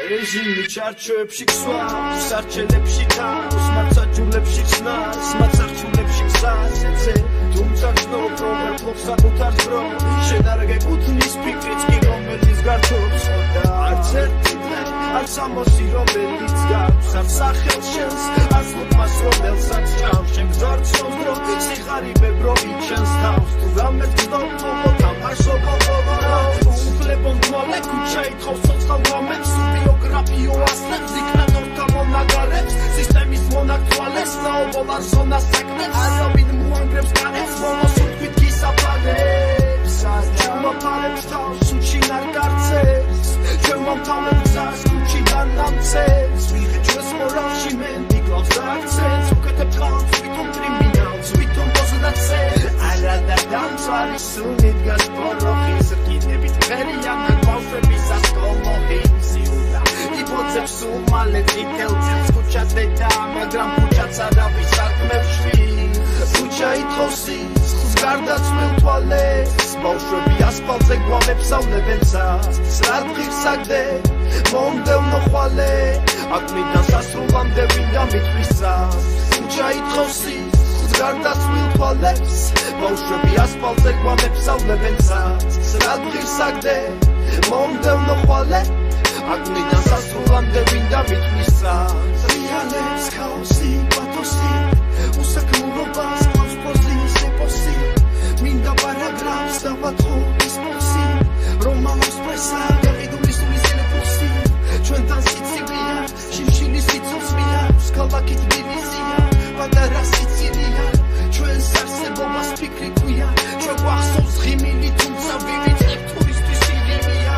რეჟიმი ჩარჩოებში ქსვავს სარჩელებში თავს მარცაჯულებში ხსნას მარცარჩულებში გზას ეცე თუმცა გზნობ რომელ ფლობს საკუთარ დრო შენ არ გეკუთვნის ფიქრიც კი რომელიც გართობს არც ერთი დღე არც ამოსი რომელიც გავს არ სახელს შენს არც ლუპმას რომელსაც ჭამს შენ გზარდს დრო სიხარიბე ბროვი ჩენს თავს თუ რამეს გზნობ თողო თამაშობ უფლებო მდგომე ქუჩა ითხოვს ცოცხალ მომენტს ბიოგრაფიო ასლებს დიქტატორთა მონაგარებს სისტემის მონაქტვალეს ნაობოლარ ზონას საკნებს არავინ მოანგრებს განებს მონოს უთქვით გისაფარებს ჩამაფარებს თავს უჩინ არ გარცევს ჩვენ მომთავრებ გზას ქუჩიდან ნამცევს ვიღე ჩვენს მორალში მენდი კლავს და აქცენტს უკეთებ ხალხს ვითომ კრიმინალს ვითომ ბოზნაცე არა და დამცვარი სუნით გასპოროხის რკინებით ფერიან ბავშვების ასკოლოხი სიუდა იბოძებს უმალე წითელწილს ქუჩაზე და მაგრამ ქუჩაც არავის არ გმევში ქუჩა ითხოვს სისხლს გარდაცვლილ თვალებს ბავშვები ასფალტზე გვამებს ავლებენ ცას რად ღირსაგდე მომდევნო ხვალე აკნიდან სასრულამდე ვინდა მიტყვის ცას ქუჩა ითხოვს სისხლს გარდაცვლილ თვალებს ბავშვები ასფალტზე გვამებს ავლებენ ცას რად ღირსაგდე მომდევნო ხვალე აკნიდან სასრულამდე ვინდა მიტყვის ცას რეალებს ქაოსი პათოსი უსაქმურობას ყავს პოზის ეპოსი მინდა პარაგრაფს დავათხო ის პოსი რომანის პრესა გაყიდული სულის ელეფოსი ჩვენთან სიცილია შიმშილის სიცოცხლია ქალაქით დივიზია პატარა სიცილია ჩვენს არსებობას ფიქრი ქვია ჩვენ გვახსოვს ღიმილი თუმცა ვივიწყებ ტურისტის ირემია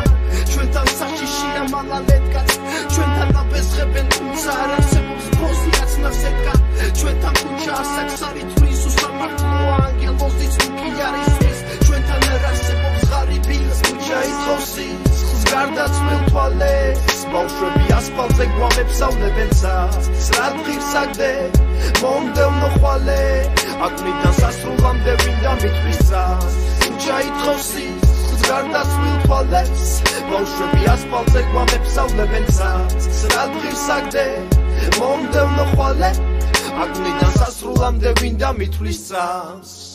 ჩვენთან საშიშია მალალეთკაც ჩვენთან აბეზღებენ თუმცა არ არსებობს ბოზიაც ნასეთკა ჩვენთან ქუჩა ასაკსარი თვლის უსამართლო ანგელოზიც უკი არისთვის ჩვენთან არ არსებობს ღარიბი ქუჩა ითხოვს სისხლს გარდაცვლილ თვალებს ბავშვები ასფალტზე გვამებს ავლებენ ცას რად ღირსაგდე მომდევნო ხვალე აკნიდან სასრულამდე ვინდა მიტყვის ცას ქუჩა ითხოვს სისხლს გარდაცვლილ თვალებს ბავშვები ასფალტზე გვამებს ავლებენ ცას რად ღირსაგდე მომდევნო ხვალე აკნიდან სასრულამდე ვინდა მიტყვის ცას